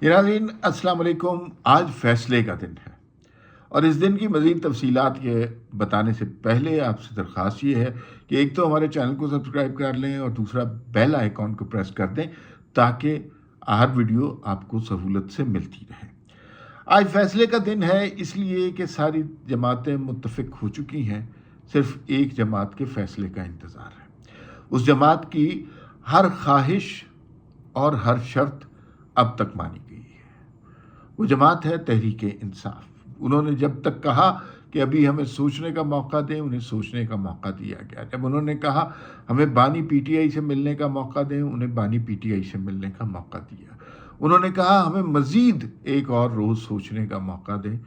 नाज़रीन अस्सलाम वालेकुम। आज फैसले का दिन है और इस दिन की मज़ीद तफसीलात ये बताने से पहले आपसे दरख्वास्त ये है कि एक तो हमारे चैनल को सब्सक्राइब कर लें और दूसरा बेल आइकॉन को प्रेस कर दें ताकि हर वीडियो आपको सहूलत से मिलती रहे। आज फैसले का दिन है इसलिए कि सारी जमातें मुत्तफिक हो चुकी हैं, सिर्फ एक जमात के फैसले का इंतज़ार है। उस जमात की हर ख्वाहिश और हर शर्त अब तक मानी गई है। वो जमात है तहरीक इंसाफ। उन्होंने जब तक कहा कि अभी हमें सोचने का मौका दें, उन्हें सोचने का मौका दिया गया। जब उन्होंने कहा हमें बानी पीटीआई से मिलने का मौका दें, उन्हें बानी पीटीआई से मिलने का मौका दिया। उन्होंने कहा हमें मज़ीद एक और रोज़ सोचने का मौका दें,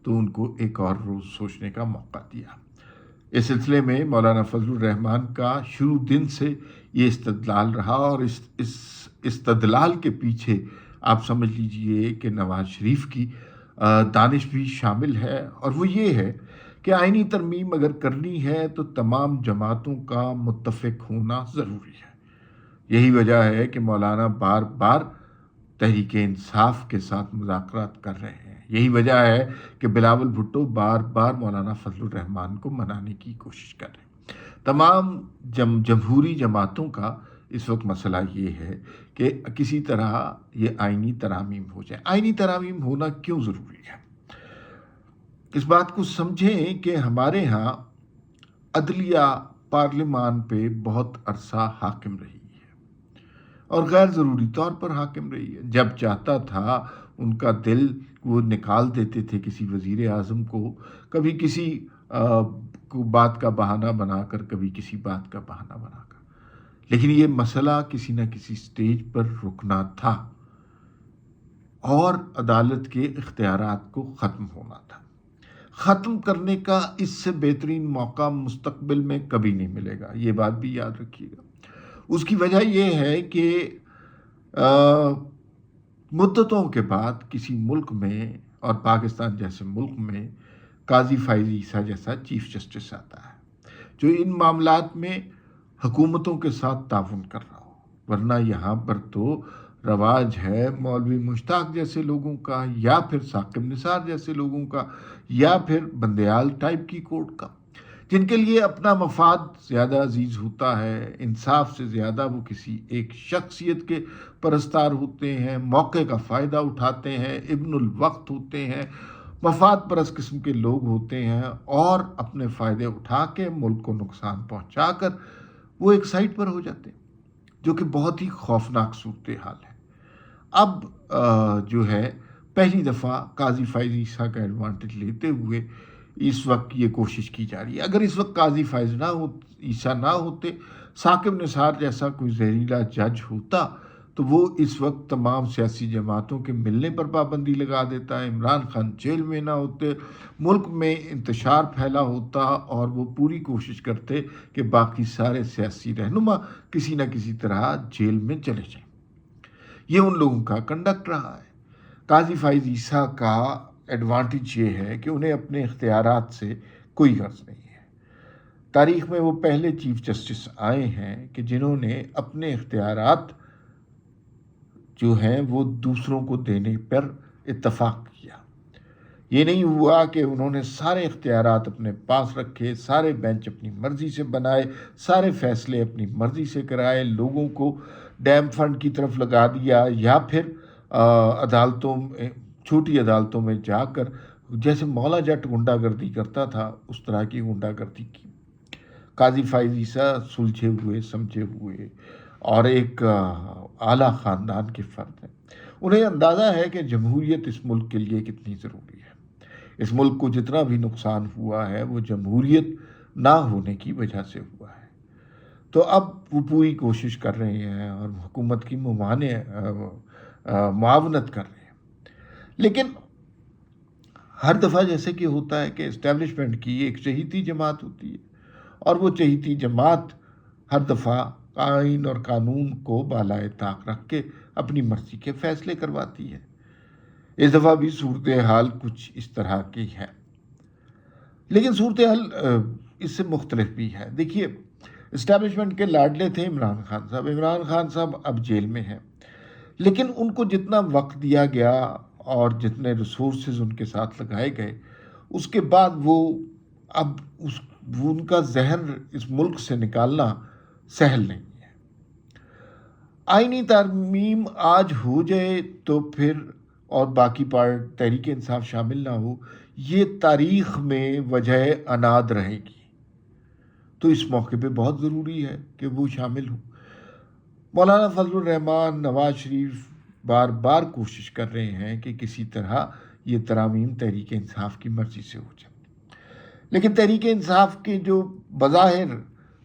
तो उनको एक और रोज़ सोचने का मौका दिया। इस सिलसिले में मौलाना फजलुर रहमान का शुरू दिन से ये इस्तदलाल रहा और इस इस्तदलाल के पीछे आप समझ लीजिए कि नवाज शरीफ की दानिश भी शामिल है, और वो ये है कि आइनी तरमीम अगर करनी है तो तमाम जमातों का मुत्तफिक होना ज़रूरी है। यही वजह है कि मौलाना बार बार तहरीक इंसाफ के साथ मुज़ाकरात कर रहे हैं। यही वजह है कि बिलावल भुट्टो बार बार मौलाना फजलुर रहमान को मनाने की कोशिश कर रहे हैं। तमाम जमहूरी जमातों का इस वक्त मसला ये है कि किसी तरह ये आइनी तरामीम हो जाए। आइनी तरामीम होना क्यों ज़रूरी है, इस बात को समझें कि हमारे यहाँ अदलिया पार्लिमान पे बहुत अरसा हाकिम रही और गैर ज़रूरी तौर पर हाकिम रही है। जब चाहता था उनका दिल वो निकाल देते थे किसी वज़ीर आज़म को, कभी किसी को बात का बहाना बनाकर, कभी किसी बात का बहाना बनाकर। लेकिन ये मसला किसी न किसी स्टेज पर रुकना था और अदालत के इख्तियारात को ख़त्म होना था। ख़त्म करने का इससे बेहतरीन मौका मुस्तक़बिल में कभी नहीं मिलेगा, ये बात भी याद रखिएगा। उसकी वजह यह है कि मुद्दतों के बाद किसी मुल्क में, और पाकिस्तान जैसे मुल्क में, काजी फ़ाइज़ ईसा जैसा चीफ जस्टिस आता है जो इन मामलात में हुकूमतों के साथ ताउन कर रहा हो। वरना यहाँ पर तो रवाज है मौलवी मुश्ताक जैसे लोगों का, या फिर साकिब निसार जैसे लोगों का, या फिर बंदयाल टाइप की कोर्ट का, जिनके लिए अपना मफाद ज़्यादा अजीज़ होता है। इंसाफ से ज़्यादा वो किसी एक शख्सियत के परस्तार होते हैं, मौके का फ़ायदा उठाते हैं, इब्नुल वक्त होते हैं, मफाद परस्त किस्म के लोग होते हैं, और अपने फ़ायदे उठा के मुल्क को नुकसान पहुँचा कर वो एक साइड पर हो जाते हैं, जो कि बहुत ही खौफनाक सूरत हाल है। अब जो है पहली दफ़ा काजी फ़ाइज़ ईसा का एडवांटेज लेते हुए इस वक्त ये कोशिश की जा रही है। अगर इस वक्त काजी फ़ाइज़ ना हो, ईसा ना होते, साकिब निसार जैसा कोई जहरीला जज होता, तो वो इस वक्त तमाम सियासी जमातों के मिलने पर पाबंदी लगा देता है, इमरान खान जेल में ना होते, मुल्क में इंतशार फैला होता, और वो पूरी कोशिश करते कि बाकी सारे सियासी रहनुमा किसी न किसी तरह जेल में चले जाएं। ये उन लोगों का कंडक्ट रहा है। काजी फ़ाइज़ ईसा का एडवांटेज ये है कि उन्हें अपने इख्तियारात से कोई गर्ज नहीं है। तारीख़ में वो पहले चीफ जस्टिस आए हैं कि जिन्होंने अपने इख्तियारात जो हैं वो दूसरों को देने पर इत्तफ़ाक़ किया। ये नहीं हुआ कि उन्होंने सारे इख्तियारात अपने पास रखे, सारे बेंच अपनी मर्ज़ी से बनाए, सारे फ़ैसले अपनी मर्ज़ी से कराए, लोगों को डैम फंड की तरफ लगा दिया, या फिर अदालतों में, छोटी अदालतों में जाकर जैसे मौला जट गुंडागर्दी करता था उस तरह की गुंडागर्दी की। काजी फ़ाइज़ ईसा सुलझे हुए, समझे हुए और एक आला ख़ानदान के फ़र्द हैं। उन्हें अंदाज़ा है कि जमहूरियत इस मुल्क के लिए कितनी ज़रूरी है। इस मुल्क को जितना भी नुकसान हुआ है वो जमहूरियत ना होने की वजह से हुआ है। तो अब वो पूरी कोशिश कर रहे हैं और हुकूमत की मुआवनत कर रहे हैं। लेकिन हर दफ़ा जैसे कि होता है कि इस्टेब्लिशमेंट की एक चहीती जमात होती है, और वो चहीती जमात हर दफ़ा आइन और कानून को बालाए ताक रख के अपनी मर्ज़ी के फ़ैसले करवाती है। इस दफ़ा भी सूरत हाल कुछ इस तरह की है, लेकिन सूरत हाल इससे मुख्तलिफ भी है। देखिए, इस्टेब्लिशमेंट के लाडले थे इमरान खान साहब। इमरान खान साहब अब जेल में हैं, لیکن ان کو جتنا وقت دیا گیا اور جتنے ریسورسز ان کے ساتھ لگائے گئے، اس کے بعد اب وہ ان کا ذہن اس ملک سے نکالنا سہل نہیں ہے۔ آئینی ترمیم آج ہو جائے تو پھر اور باقی تحریک انصاف شامل نہ ہو، یہ تاریخ میں وجہ عناد رہے گی۔ تو اس موقع پہ بہت ضروری ہے کہ وہ شامل ہوں۔ مولانا فضل الرحمان، نواز شریف بار بار کوشش کر رہے ہیں کہ کسی طرح یہ ترامیم تحریک انصاف کی مرضی سے ہو جائے، لیکن تحریک انصاف کے جو بظاہر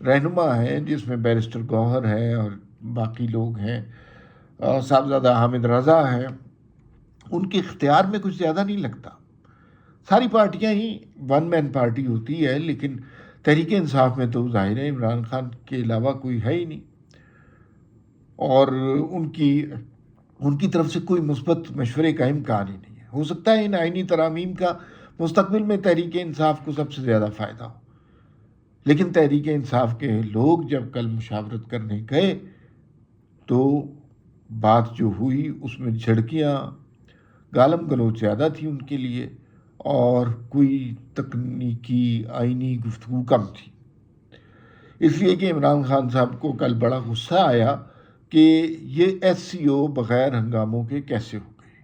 رہنما ہیں، جس میں بیرسٹر گوہر ہے اور باقی لوگ ہیں، صاحبزادہ حامد رضا ہیں، ان کے اختیار میں کچھ زیادہ نہیں لگتا۔ ساری پارٹیاں ہی ون مین پارٹی ہوتی ہے، لیکن تحریک انصاف میں تو ظاہر ہے عمران خان کے علاوہ کوئی ہے ہی نہیں، اور ان کی طرف سے کوئی مثبت مشورے کا امکان ہی نہیں ہے۔ ہو سکتا ہے ان آئینی ترامیم کا مستقبل میں تحریک انصاف کو سب سے زیادہ فائدہ ہو، لیکن تحریک انصاف کے لوگ جب کل مشاورت کرنے گئے تو بات جو ہوئی اس میں جھڑکیاں، گالم گلوچ زیادہ تھی ان کے لیے، اور کوئی تکنیکی آئینی گفتگو کم تھی۔ اس لیے کہ عمران خان صاحب کو کل بڑا غصہ آیا کہ یہ ایس سی او بغیر ہنگاموں کے کیسے ہو گئے،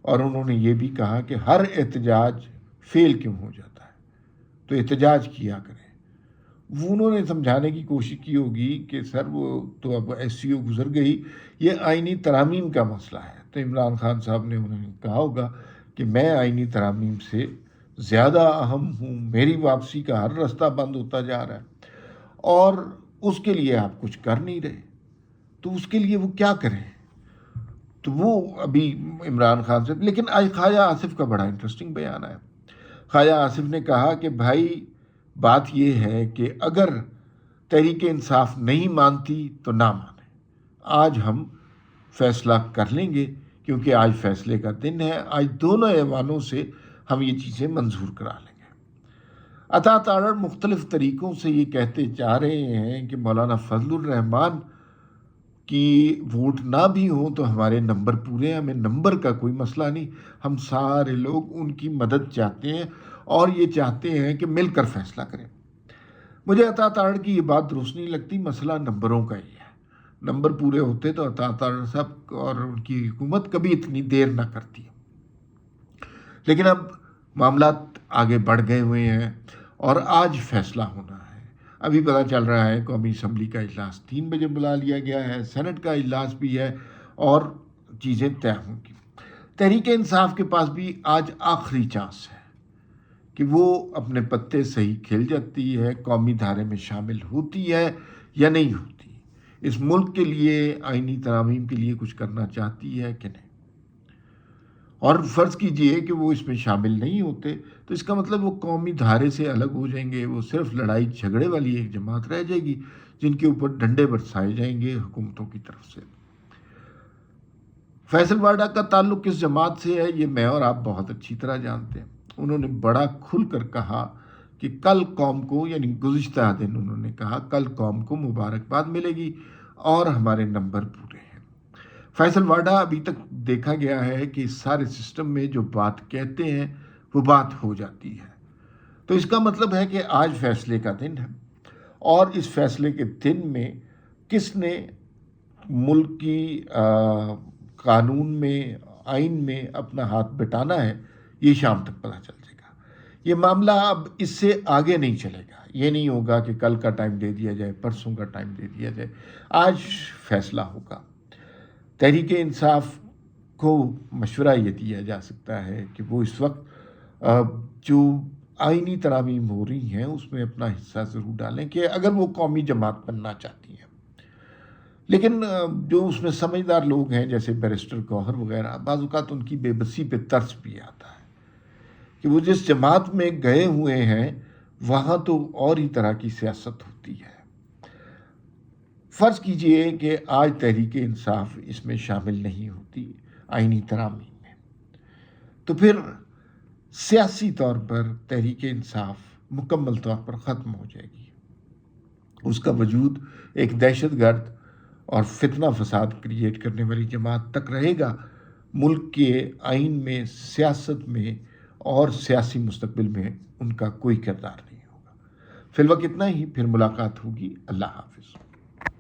اور انہوں نے یہ بھی کہا کہ ہر احتجاج فیل کیوں ہو جاتا ہے، تو احتجاج کیا کریں۔ وہ انہوں نے سمجھانے کی کوشش کی ہوگی کہ سر وہ تو اب ایس سی او گزر گئی، یہ آئینی ترامیم کا مسئلہ ہے۔ تو عمران خان صاحب نے انہوں نے کہا ہوگا کہ میں آئینی ترامیم سے زیادہ اہم ہوں، میری واپسی کا ہر راستہ بند ہوتا جا رہا ہے، اور اس کے لیے آپ کچھ کر نہیں رہے، تو اس کے لیے وہ کیا کریں؟ تو وہ ابھی عمران خان سے، لیکن آج خواجہ آصف کا بڑا انٹرسٹنگ بیان ہے۔ خواجہ آصف نے کہا کہ بھائی بات یہ ہے کہ اگر تحریک انصاف نہیں مانتی تو نہ مانے، آج ہم فیصلہ کر لیں گے، کیونکہ آج فیصلے کا دن ہے، آج دونوں ایوانوں سے ہم یہ چیزیں منظور کرا لیں گے۔ عطا تارڑ مختلف طریقوں سے یہ کہتے جا رہے ہیں کہ مولانا فضل الرحمان کی ووٹ نہ بھی ہوں تو ہمارے نمبر پورے ہیں، ہمیں نمبر کا کوئی مسئلہ نہیں، ہم سارے لوگ ان کی مدد چاہتے ہیں اور یہ چاہتے ہیں کہ مل کر فیصلہ کریں۔ مجھے عطا تارڑ کی یہ بات درست نہیں لگتی، مسئلہ نمبروں کا ہی ہے۔ نمبر پورے ہوتے تو عطا تارڑ صاحب اور ان کی حکومت کبھی اتنی دیر نہ کرتی، لیکن اب معاملات آگے بڑھ گئے ہوئے ہیں اور آج فیصلہ ہونا ہے۔ ابھی پتہ چل رہا ہے قومی اسمبلی کا اجلاس 3 بجے بلا لیا گیا ہے، سینٹ کا اجلاس بھی ہے، اور چیزیں طے ہوں گی۔ تحریک انصاف کے پاس بھی آج آخری چانس ہے کہ وہ اپنے پتے صحیح کھل جاتی ہے، قومی دھارے میں شامل ہوتی ہے یا نہیں ہوتی، اس ملک کے لیے آئینی ترامیم کے لیے کچھ کرنا چاہتی ہے کہ نہیں۔ اور فرض کیجئے کہ وہ اس میں شامل نہیں ہوتے تو اس کا مطلب وہ قومی دھارے سے الگ ہو جائیں گے، وہ صرف لڑائی جھگڑے والی ایک جماعت رہ جائے گی جن کے اوپر ڈنڈے برسائے جائیں گے حکومتوں کی طرف سے۔ فیصل واڈا کا تعلق کس جماعت سے ہے یہ میں اور آپ بہت اچھی طرح جانتے ہیں۔ انہوں نے بڑا کھل کر کہا کہ کل قوم کو، یعنی گزشتہ دن انہوں نے کہا کل قوم کو مبارکباد ملے گی اور ہمارے نمبر پورے ہیں۔ فیصل واڈا ابھی تک دیکھا گیا ہے کہ اس سارے سسٹم میں جو بات کہتے ہیں وہ بات ہو جاتی ہے، تو اس کا مطلب ہے کہ آج فیصلے کا دن ہے، اور اس فیصلے کے دن میں کس نے ملک کی قانون میں، آئین میں اپنا ہاتھ بٹانا ہے، یہ شام تک پتہ چل جائے گا۔ یہ معاملہ اب اس سے آگے نہیں چلے گا، یہ نہیں ہوگا کہ کل کا ٹائم دے دیا جائے، پرسوں کا ٹائم دے دیا جائے، آج فیصلہ ہوگا۔ تحریک انصاف کو مشورہ یہ دیا جا سکتا ہے کہ وہ اس وقت جو آئینی ترامیم ہو رہی ہیں اس میں اپنا حصہ ضرور ڈالیں، کہ اگر وہ قومی جماعت بننا چاہتی ہیں۔ لیکن جو اس میں سمجھدار لوگ ہیں جیسے بیرسٹر گوہر وغیرہ، بعض اوقات ان کی بے بسی پہ ترس بھی آتا ہے کہ وہ جس جماعت میں گئے ہوئے ہیں وہاں تو اور ہی طرح کی سیاست ہوتی ہے۔ فرض کیجئے کہ آج تحریک انصاف اس میں شامل نہیں ہوتی آئینی ترامیم میں، تو پھر سیاسی طور پر تحریک انصاف مکمل طور پر ختم ہو جائے گی۔ اس کا وجود ایک دہشت گرد اور فتنہ فساد کریٹ کرنے والی جماعت تک رہے گا، ملک کے آئین میں، سیاست میں اور سیاسی مستقبل میں ان کا کوئی کردار نہیں ہوگا۔ فی الوقت اتنا ہی، پھر ملاقات ہوگی۔ اللہ حافظ۔